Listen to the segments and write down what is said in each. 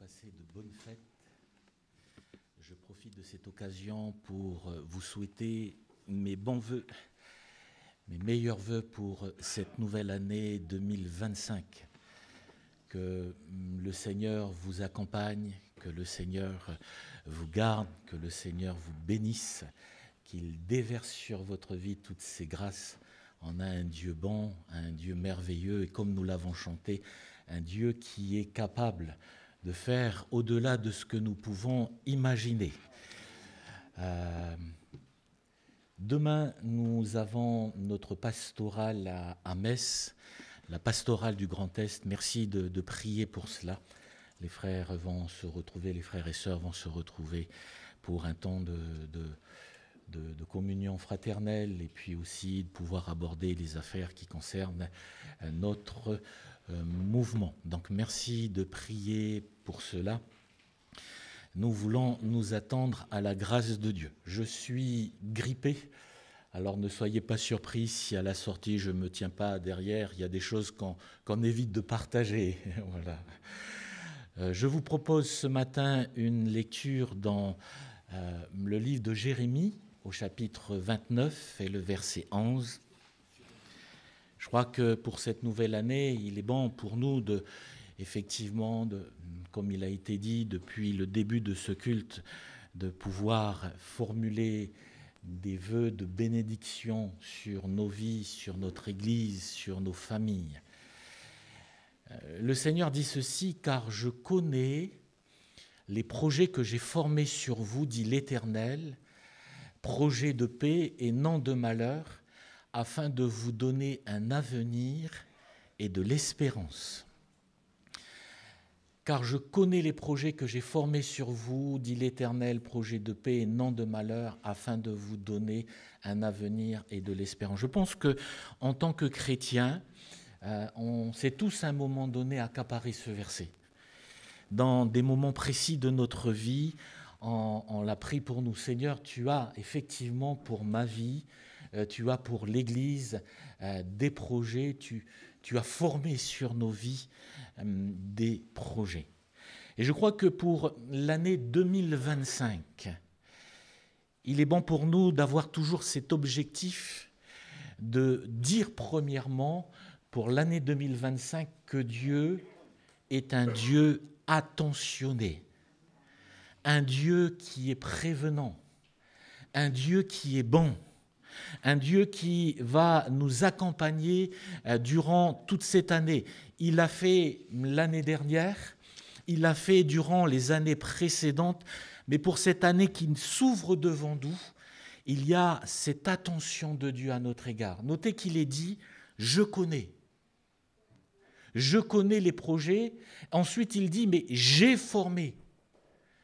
passer de bonnes fêtes. Je profite de cette occasion pour vous souhaiter mes bons vœux, mes meilleurs vœux pour cette nouvelle année 2025. Que le Seigneur vous accompagne, que le Seigneur vous garde, que le Seigneur vous bénisse, qu'il déverse sur votre vie toutes ses grâces. On a un Dieu bon, un Dieu merveilleux, et comme nous l'avons chanté, un Dieu qui est capable de faire au-delà de ce que nous pouvons imaginer. Demain, nous avons notre pastorale à Metz, la pastorale du Grand Est. Merci de prier pour cela. Les frères vont se retrouver, les frères et sœurs vont se retrouver pour un temps de communion fraternelle et puis aussi de pouvoir aborder les affaires qui concernent notre mouvement. Donc merci de prier pour cela. Nous voulons nous attendre à la grâce de Dieu. Je suis grippé, alors ne soyez pas surpris si à la sortie je ne me tiens pas derrière. Il y a des choses qu'on évite de partager. Voilà. Je vous propose ce matin une lecture dans le livre de Jérémie, au chapitre 29 et le verset 11. Je crois que pour cette nouvelle année, il est bon pour nous effectivement, comme il a été dit depuis le début de ce culte, de pouvoir formuler des vœux de bénédiction sur nos vies, sur notre Église, sur nos familles. Le Seigneur dit ceci, « Car je connais les projets que j'ai formés sur vous, dit l'Éternel, projets de paix et non de malheur, afin de vous donner un avenir et de l'espérance. Car je connais les projets que j'ai formés sur vous, dit l'Éternel, projets de paix et non de malheur, afin de vous donner un avenir et de l'espérance. » Je pense qu'en tant que chrétiens, on s'est tous à un moment donné accaparé ce verset. Dans des moments précis de notre vie, on l'a pris pour nous. Seigneur, tu as effectivement pour ma vie, tu as pour l'Église des projets, tu as formé sur nos vies des projets. Et je crois que pour l'année 2025, il est bon pour nous d'avoir toujours cet objectif de dire premièrement, pour l'année 2025, que Dieu est un Dieu attentionné, un Dieu qui est prévenant, un Dieu qui est bon, un Dieu qui va nous accompagner durant toute cette année. Il l'a fait l'année dernière, il l'a fait durant les années précédentes, mais pour cette année qui s'ouvre devant nous, il y a cette attention de Dieu à notre égard. Notez qu'il est dit « je connais ». Je connais les projets. Ensuite, il dit « mais j'ai formé ».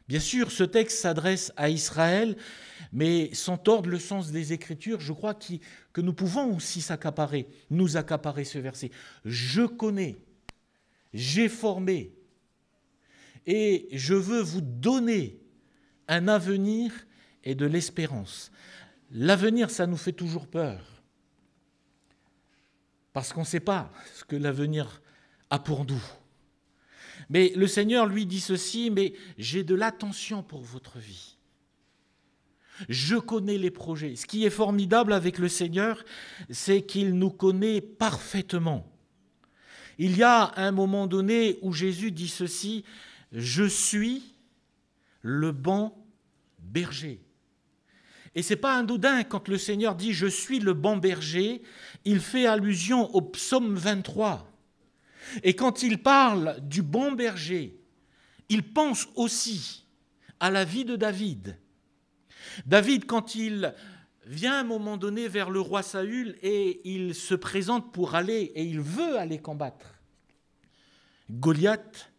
Bien sûr, ce texte s'adresse à Israël, mais sans tordre le sens des Écritures, je crois que nous pouvons aussi nous accaparer ce verset. Je connais, j'ai formé, et je veux vous donner un avenir et de l'espérance. L'avenir, ça nous fait toujours peur, parce qu'on ne sait pas ce que l'avenir a pour nous. Mais le Seigneur lui dit ceci, mais j'ai de l'attention pour votre vie. Je connais les projets. Ce qui est formidable avec le Seigneur, c'est qu'il nous connaît parfaitement. Il y a un moment donné où Jésus dit ceci, « Je suis le bon berger ». Et ce n'est pas anodin quand le Seigneur dit « Je suis le bon berger », il fait allusion au psaume 23. Et quand il parle du bon berger, il pense aussi à la vie de David. David, quand il vient à un moment donné vers le roi Saül et il se présente pour aller, et il veut aller combattre Goliath,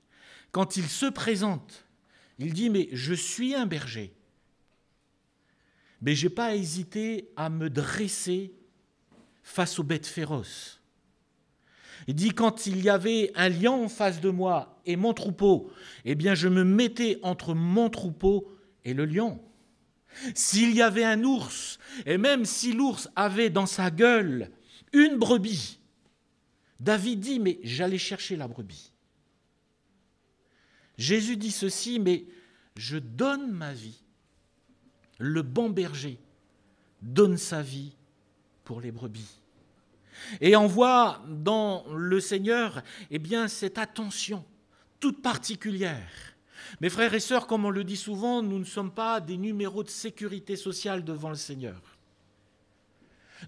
quand il se présente, il dit « mais je suis un berger, mais je n'ai pas hésité à me dresser face aux bêtes féroces. » Il dit, quand il y avait un lion en face de moi et mon troupeau, eh bien je me mettais entre mon troupeau et le lion. S'il y avait un ours, et même si l'ours avait dans sa gueule une brebis, David dit, mais j'allais chercher la brebis. Jésus dit ceci, mais je donne ma vie. Le bon berger donne sa vie pour les brebis. Et on voit dans le Seigneur, eh bien, cette attention toute particulière. Mes frères et sœurs, comme on le dit souvent, nous ne sommes pas des numéros de sécurité sociale devant le Seigneur.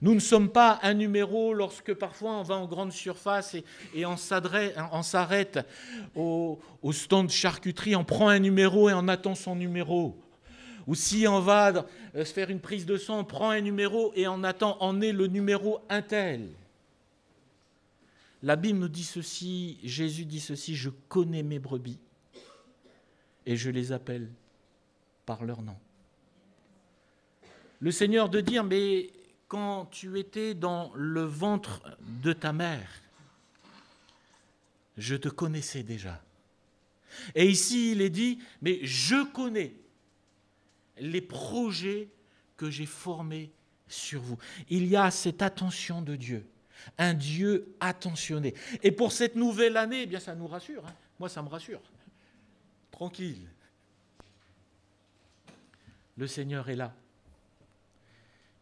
Nous ne sommes pas un numéro lorsque parfois on va en grande surface et on s'arrête au stand de charcuterie, on prend un numéro et on attend son numéro. Ou si on va se faire une prise de sang, on prend un numéro et on attend, on est le numéro un tel. La Bible nous dit ceci, Jésus dit ceci, je connais mes brebis et je les appelle par leur nom. Le Seigneur de dire, mais quand tu étais dans le ventre de ta mère, je te connaissais déjà. Et ici, il est dit, mais je connais les projets que j'ai formés sur vous. Il y a cette attention de Dieu, un Dieu attentionné. Et pour cette nouvelle année, eh bien ça nous rassure. Hein. Moi, ça me rassure. Tranquille. Le Seigneur est là.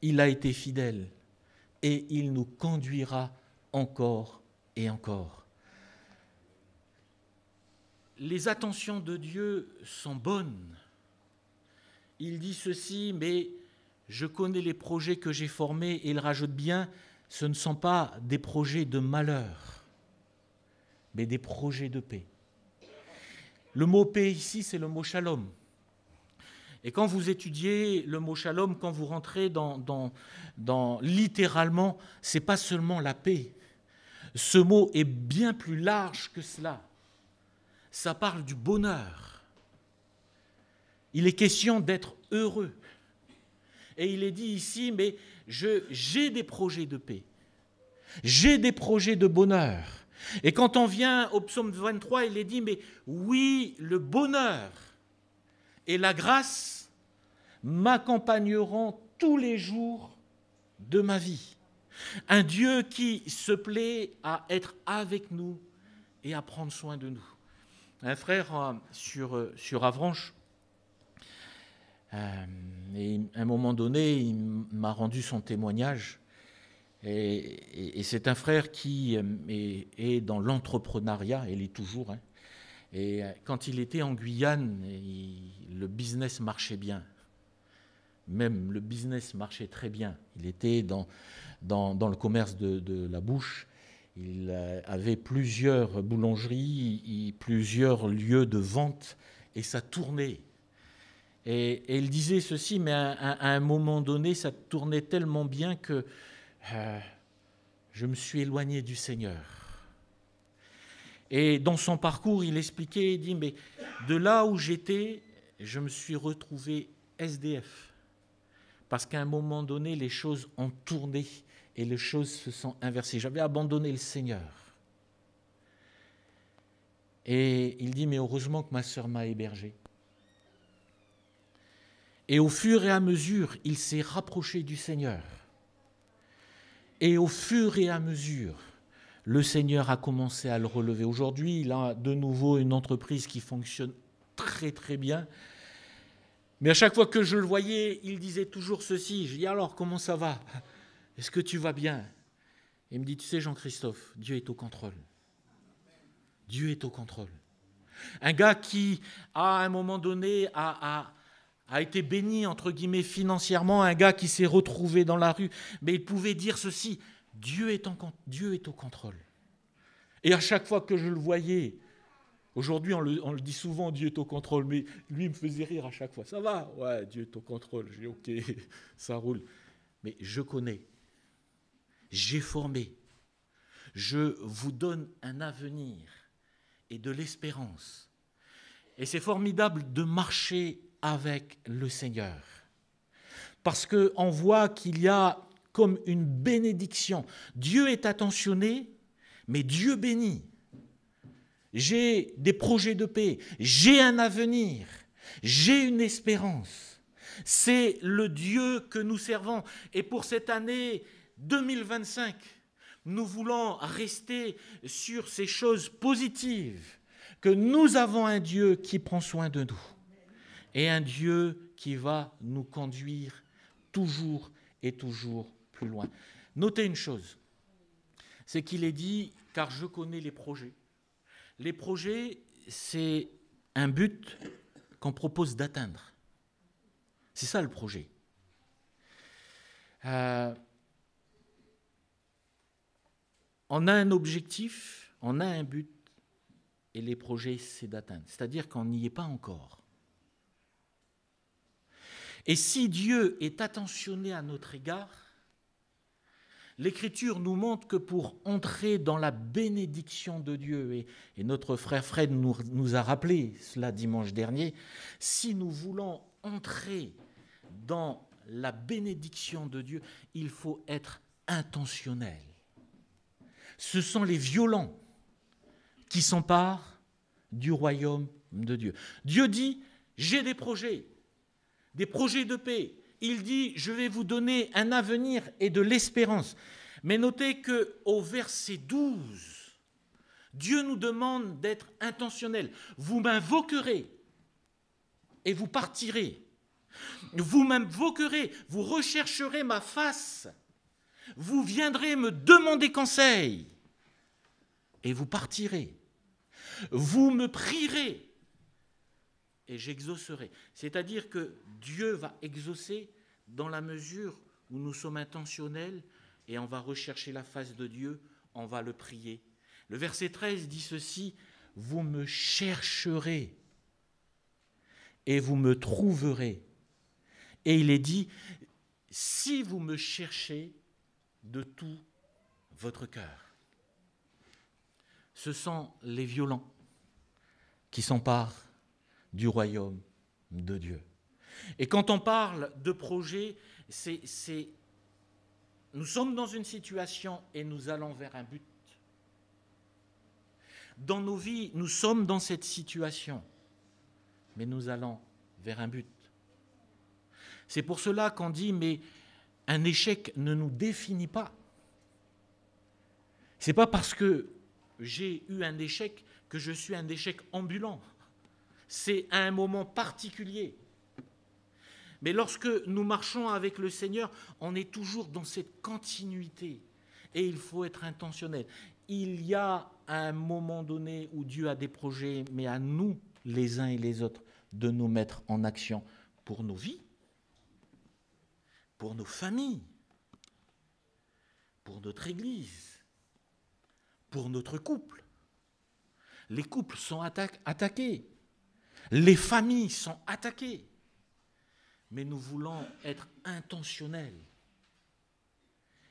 Il a été fidèle et il nous conduira encore et encore. Les attentions de Dieu sont bonnes. Il dit ceci, mais je connais les projets que j'ai formés, et il rajoute bien, ce ne sont pas des projets de malheur, mais des projets de paix. Le mot paix ici, c'est le mot shalom. Et quand vous étudiez le mot shalom, quand vous rentrez dans littéralement, ce n'est pas seulement la paix. Ce mot est bien plus large que cela. Ça parle du bonheur. Il est question d'être heureux. Et il est dit ici, mais j'ai des projets de paix. J'ai des projets de bonheur. Et quand on vient au psaume 23, il est dit, mais oui, le bonheur et la grâce m'accompagneront tous les jours de ma vie. Un Dieu qui se plaît à être avec nous et à prendre soin de nous. Un frère sur Avranches, et à un moment donné, il m'a rendu son témoignage. Et c'est un frère qui est dans l'entrepreneuriat, il est toujours. Hein. Et quand il était en Guyane, le business marchait bien. Même le business marchait très bien. Il était dans le commerce de la bouche. Il avait plusieurs boulangeries, plusieurs lieux de vente, et ça tournait. Et il disait ceci, mais à un moment donné, ça tournait tellement bien que je me suis éloigné du Seigneur. Et dans son parcours, il expliquait, il dit, mais de là où j'étais, je me suis retrouvé SDF. Parce qu'à un moment donné, les choses ont tourné et les choses se sont inversées. J'avais abandonné le Seigneur. Et il dit, mais heureusement que ma sœur m'a hébergé. Et au fur et à mesure, il s'est rapproché du Seigneur. Et au fur et à mesure, le Seigneur a commencé à le relever. Aujourd'hui, il a de nouveau une entreprise qui fonctionne très très bien. Mais à chaque fois que je le voyais, il disait toujours ceci. Je dis, alors, comment ça va ? Est-ce que tu vas bien ? Il me dit, tu sais Jean-Christophe, Dieu est au contrôle. Dieu est au contrôle. Un gars qui, à un moment donné, a été béni, entre guillemets, financièrement, un gars qui s'est retrouvé dans la rue, mais il pouvait dire ceci, Dieu est au contrôle. Et à chaque fois que je le voyais, aujourd'hui on le dit souvent, Dieu est au contrôle, mais lui il me faisait rire à chaque fois. Ça va ? Ouais, Dieu est au contrôle. Je dis ok, ça roule. Mais je connais, j'ai formé, je vous donne un avenir et de l'espérance. Et c'est formidable de marcher avec le Seigneur. Parce qu'on voit qu'il y a comme une bénédiction. Dieu est attentionné, mais Dieu bénit. J'ai des projets de paix, j'ai un avenir, j'ai une espérance. C'est le Dieu que nous servons. Et pour cette année 2025, nous voulons rester sur ces choses positives que nous avons un Dieu qui prend soin de nous et un Dieu qui va nous conduire toujours et toujours plus loin. Notez une chose, c'est qu'il est dit, car je connais les projets. Les projets, c'est un but qu'on propose d'atteindre. C'est ça le projet. On a un objectif, on a un but, et les projets, c'est d'atteindre. C'est-à-dire qu'on n'y est pas encore. Et si Dieu est attentionné à notre égard, l'Écriture nous montre que pour entrer dans la bénédiction de Dieu, et notre frère Fred nous a rappelé cela dimanche dernier, si nous voulons entrer dans la bénédiction de Dieu, il faut être intentionnel. Ce sont les violents qui s'emparent du royaume de Dieu. Dieu dit, j'ai des projets de paix. Il dit, je vais vous donner un avenir et de l'espérance. Mais notez qu'au verset 12, Dieu nous demande d'être intentionnel. Vous m'invoquerez et vous partirez. Vous m'invoquerez, vous rechercherez ma face. Vous viendrez me demander conseil et vous partirez. Vous me prierez et j'exaucerai. C'est-à-dire que Dieu va exaucer dans la mesure où nous sommes intentionnels et on va rechercher la face de Dieu, on va le prier. Le verset 13 dit ceci, « Vous me chercherez et vous me trouverez. » Et il est dit, « Si vous me cherchez de tout votre cœur. » Ce sont les violents qui s'emparent du royaume de Dieu. Et quand on parle de projet, nous sommes dans une situation et nous allons vers un but. Dans nos vies, nous sommes dans cette situation, mais nous allons vers un but. C'est pour cela qu'on dit, mais un échec ne nous définit pas. Ce n'est pas parce que j'ai eu un échec que je suis un échec ambulant. C'est à un moment particulier. Mais lorsque nous marchons avec le Seigneur, on est toujours dans cette continuité. Et il faut être intentionnel. Il y a un moment donné où Dieu a des projets, mais à nous, les uns et les autres, de nous mettre en action pour nos vies, pour nos familles, pour notre Église, pour notre couple. Les couples sont attaqués. Les familles sont attaquées. Mais nous voulons être intentionnels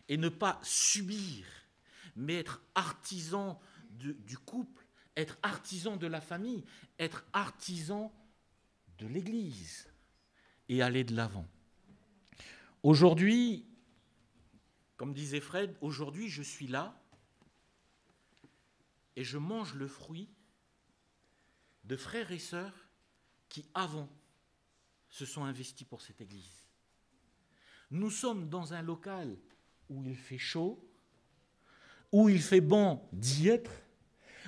et ne pas subir, mais être artisans du couple, être artisans de la famille, être artisans de l'Église et aller de l'avant. Aujourd'hui, comme disait Fred, aujourd'hui je suis là et je mange le fruit de frères et sœurs qui, avant, se sont investis pour cette église. Nous sommes dans un local où il fait chaud, où il fait bon d'y être.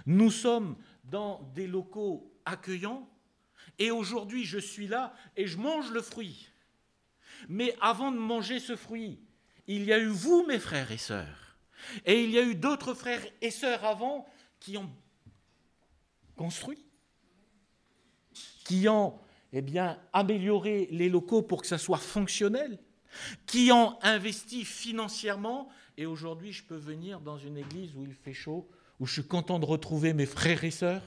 Nous sommes dans des locaux accueillants et aujourd'hui je suis là et je mange le fruit. Mais avant de manger ce fruit, il y a eu vous, mes frères et sœurs, et il y a eu d'autres frères et sœurs avant qui ont construit, qui ont amélioré les locaux pour que ça soit fonctionnel, qui ont investi financièrement. Et aujourd'hui, je peux venir dans une église où il fait chaud, où je suis content de retrouver mes frères et sœurs,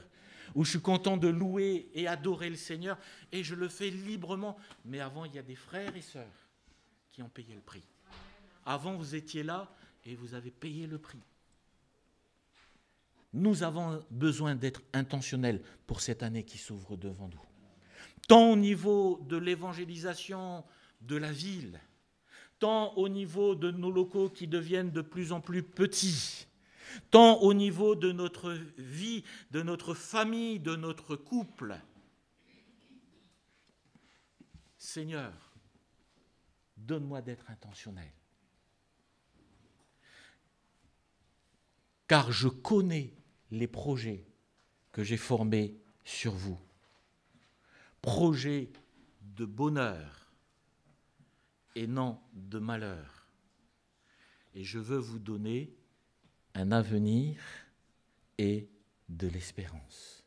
où je suis content de louer et adorer le Seigneur, et je le fais librement. Mais avant, il y a des frères et sœurs qui ont payé le prix. Avant, vous étiez là et vous avez payé le prix. Nous avons besoin d'être intentionnels pour cette année qui s'ouvre devant nous. Tant au niveau de l'évangélisation de la ville, tant au niveau de nos locaux qui deviennent de plus en plus petits, tant au niveau de notre vie, de notre famille, de notre couple. Seigneur, donne-moi d'être intentionnel. Car je connais les projets que j'ai formé sur vous. Projet de bonheur et non de malheur. Et je veux vous donner un avenir et de l'espérance.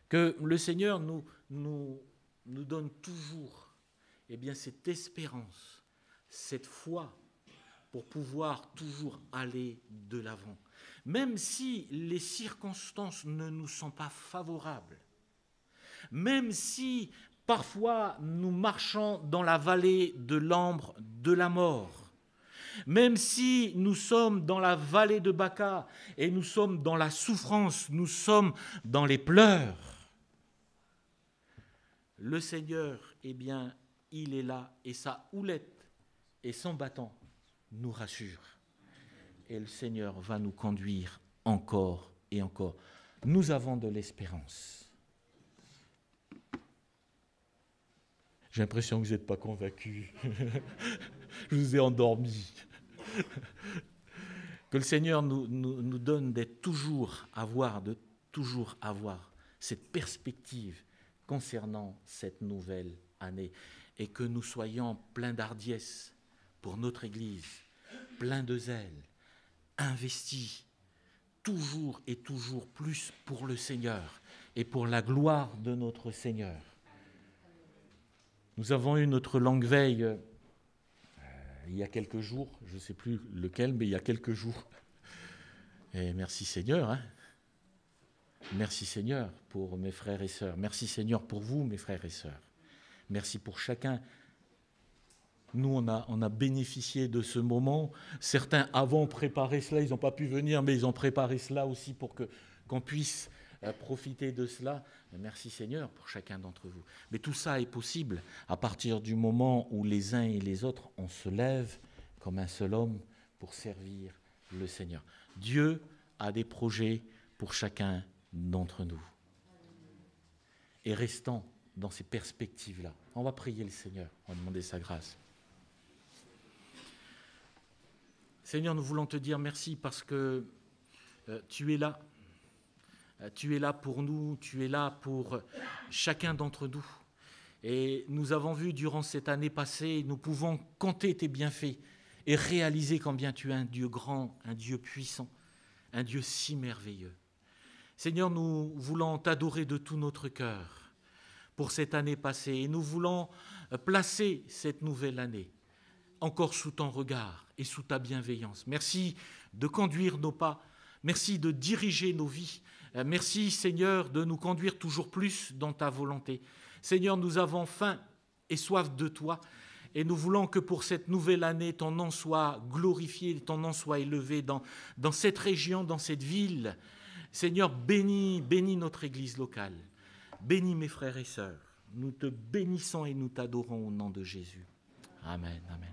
Que le Seigneur nous donne toujours cette espérance, cette foi pour pouvoir toujours aller de l'avant. Même si les circonstances ne nous sont pas favorables, même si parfois nous marchons dans la vallée de l'ombre de la mort, même si nous sommes dans la vallée de Baca et nous sommes dans la souffrance, nous sommes dans les pleurs, le Seigneur, il est là et sa houlette et son bâton nous rassurent. Et le Seigneur va nous conduire encore et encore. Nous avons de l'espérance. J'ai l'impression que vous n'êtes pas convaincus. Je vous ai endormi. Que le Seigneur nous donne de toujours avoir cette perspective concernant cette nouvelle année et que nous soyons pleins d'hardiesse pour notre Église, pleins de zèle, investis toujours et toujours plus pour le Seigneur et pour la gloire de notre Seigneur. Nous avons eu notre longue veille il y a quelques jours, je ne sais plus lequel, mais il y a quelques jours. Et merci Seigneur, Merci Seigneur pour mes frères et sœurs. Merci Seigneur pour vous, mes frères et sœurs. Merci pour chacun. Nous, on a bénéficié de ce moment. Certains avant préparé cela, ils n'ont pas pu venir, mais ils ont préparé cela aussi pour qu'on puisse profiter de cela. Merci Seigneur pour chacun d'entre vous. Mais tout ça est possible à partir du moment où les uns et les autres, on se lève comme un seul homme pour servir le Seigneur. Dieu a des projets pour chacun d'entre nous. Et restons dans ces perspectives-là. On va prier le Seigneur, on va demander sa grâce. Seigneur, nous voulons te dire merci parce que tu es là. Tu es là pour nous, tu es là pour chacun d'entre nous. Et nous avons vu durant cette année passée, nous pouvons compter tes bienfaits et réaliser combien tu es un Dieu grand, un Dieu puissant, un Dieu si merveilleux. Seigneur, nous voulons t'adorer de tout notre cœur pour cette année passée et nous voulons placer cette nouvelle année encore sous ton regard et sous ta bienveillance. Merci de conduire nos pas, merci de diriger nos vies, merci Seigneur de nous conduire toujours plus dans ta volonté. Seigneur, nous avons faim et soif de toi et nous voulons que pour cette nouvelle année, ton nom soit glorifié, ton nom soit élevé dans cette région, dans cette ville. Seigneur, bénis notre Église locale, bénis mes frères et sœurs. Nous te bénissons et nous t'adorons au nom de Jésus. Amen, amen.